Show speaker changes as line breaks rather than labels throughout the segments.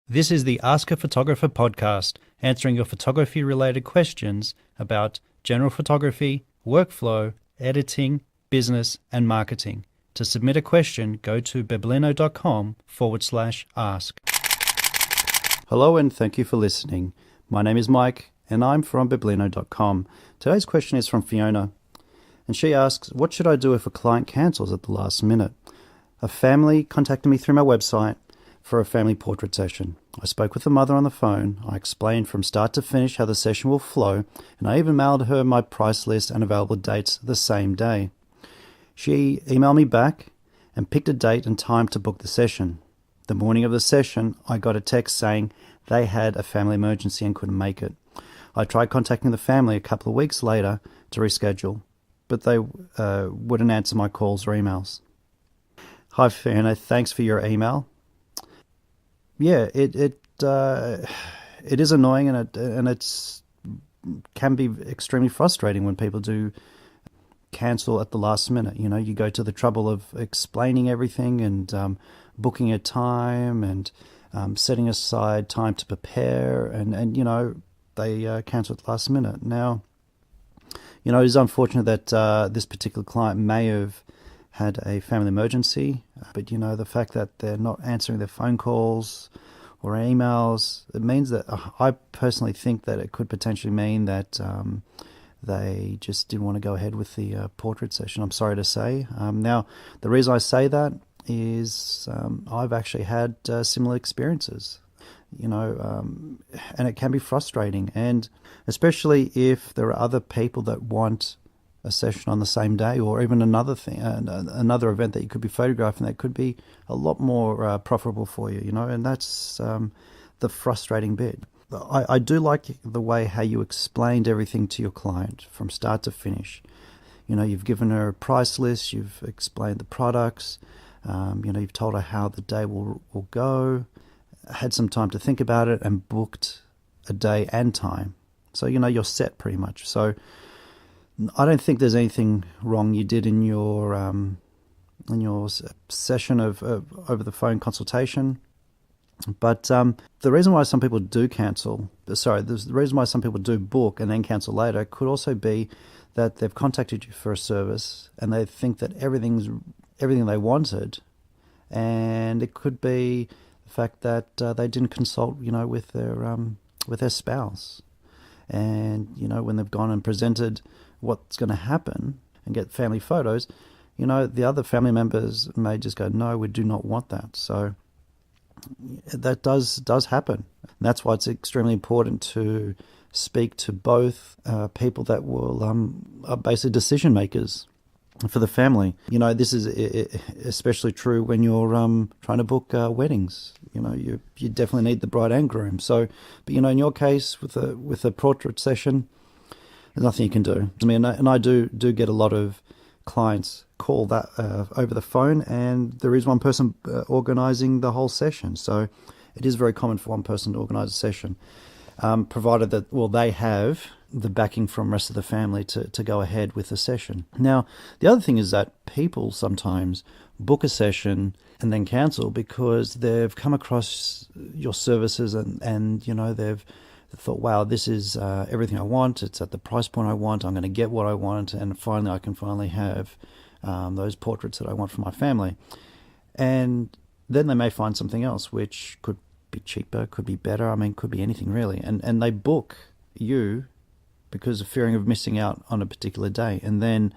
This is the Ask a Photographer podcast, answering your photography-related questions about general photography, workflow, editing, business, and marketing. To submit a question, go to biblino.com/ask. Hello and thank you for listening. My name is Mike and I'm from biblino.com. Today's question is from Fiona, and she asks, what should I do if a client cancels at the last minute? A family contacted me through my website for a family portrait session. I spoke with the mother on the phone. I explained from start to finish how the session will flow, and I even mailed her my price list and available dates the same day. She emailed me back and picked a date and time to book the session. The morning of the session, I got a text saying they had a family emergency and couldn't make it. I tried contacting the family a couple of weeks later to reschedule, but they wouldn't answer my calls or emails. Hi Fiona, thanks for your email. Yeah, it is annoying, and it's can be extremely frustrating when people do cancel at the last minute. You know, you go to the trouble of explaining everything and booking a time and setting aside time to prepare, and you know, they cancel at the last minute. Now, you know, it's unfortunate that this particular client may have had a family emergency, but you know, the fact that they're not answering their phone calls or emails, it means that I personally think that it could potentially mean that they just didn't want to go ahead with the portrait session, I'm sorry to say. Now, the reason I say that is I've actually had similar experiences, you know, and it can be frustrating, and especially if there are other people that want a session on the same day, or even another thing, another event that you could be photographing that could be a lot more profitable for you, you know, and that's the frustrating bit. I do like the way how you explained everything to your client from start to finish. You know, you've given her a price list, you've explained the products, you know, you've told her how the day will go, had some time to think about it, and booked a day and time. So, you know, you're set pretty much. So I don't think there's anything wrong you did in your session of over the phone consultation. But the reason why some people do the reason why some people do book and then cancel later could also be that they've contacted you for a service and they think that everything they wanted, and it could be the fact that they didn't consult, you know, with their spouse, and you know, when they've gone and presented what's going to happen and get family photos, you know, the other family members may just go, no, we do not want that. So that does happen. And that's why it's extremely important to speak to both people that will are basically decision makers for the family. You know, this is especially true when you're trying to book weddings. You know, you definitely need the bride and groom. So, but you know, in your case with a portrait session, there's nothing you can do. I mean, and I do get a lot of clients call that over the phone, and there is one person organising the whole session. So it is very common for one person to organise a session, provided that, well, they have the backing from the rest of the family to go ahead with the session. Now, the other thing is that people sometimes book a session and then cancel because they've come across your services and you know, they've thought, wow, this is everything I want. It's at the price point I want. I'm going to get what I want, and finally I can finally have those portraits that I want for my family. And then they may find something else which could be cheaper, could be better. I mean, could be anything really. And they book you because of fearing of missing out on a particular day, and then,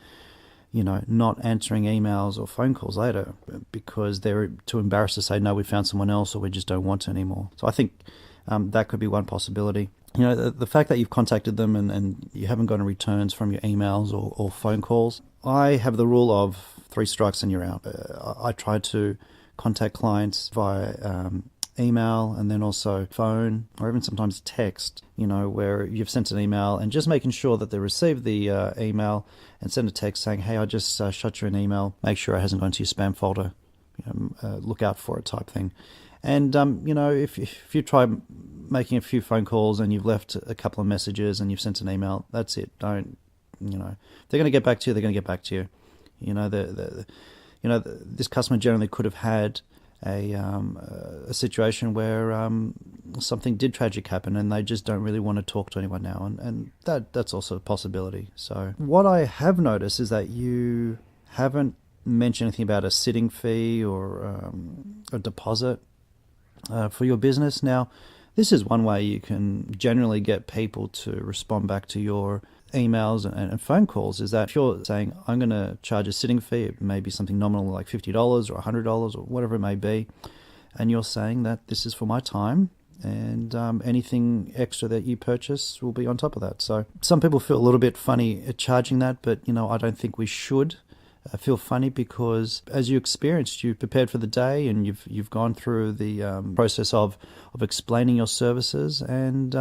you know, not answering emails or phone calls later because they're too embarrassed to say, no, we found someone else, or we just don't want to anymore. So I think that could be one possibility. You know, the fact that you've contacted them and you haven't gotten returns from your emails or phone calls. I have the rule of 3 strikes and you're out. I try to contact clients via email and then also phone, or even sometimes text, you know, where you've sent an email and just making sure that they received the email, and send a text saying, hey, I just shot you an email. Make sure it hasn't gone to your spam folder. You know, look out for it type thing. And, you know, if you try making a few phone calls and you've left a couple of messages and you've sent an email, that's it. Don't, you know, if they're going to get back to you, they're going to get back to you. You know, this customer generally could have had a situation where something did tragic happen and they just don't really want to talk to anyone now, and that's also a possibility. So what I have noticed is that you haven't mentioned anything about a sitting fee or a deposit for your business. Now, this is one way you can generally get people to respond back to your emails and phone calls, is that if you're saying, I'm going to charge a sitting fee, it may be something nominal like $50 or $100 or whatever it may be, and you're saying that this is for my time, and anything extra that you purchase will be on top of that. So some people feel a little bit funny at charging that, but I don't think we should feel funny, because as you experienced, you prepared for the day and you've gone through the process of explaining your services, and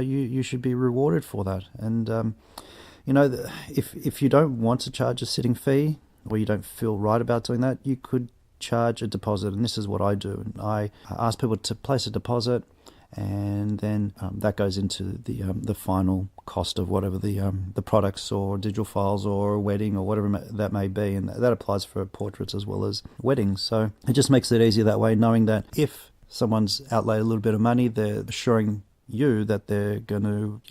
you should be rewarded for that. And if you don't want to charge a sitting fee, or you don't feel right about doing that, you could charge a deposit. And this is what I do. I ask people to place a deposit, and then that goes into the final cost of whatever the products or digital files or a wedding or whatever that may be, and that applies for portraits as well as weddings. So it just makes it easier that way, knowing that if someone's outlaid a little bit of money, they're assuring you that they're going to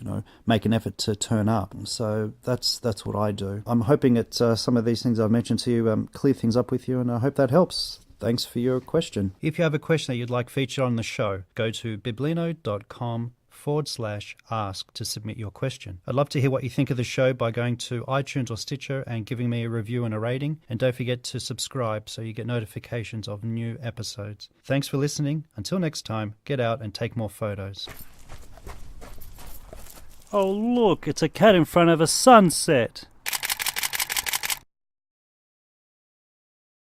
make an effort to turn up. So that's what I do. I'm hoping that some of these things I've mentioned to you clear things up with you, and I hope that helps. Thanks for your question. If you have a question that you'd like featured on the show, go to biblino.com/ask to submit your question. I'd love to hear what you think of the show by going to iTunes or Stitcher and giving me a review and a rating. And don't forget to subscribe so you get notifications of new episodes. Thanks for listening. Until next time, get out and take more photos. Oh, look, it's a cat in front of a sunset.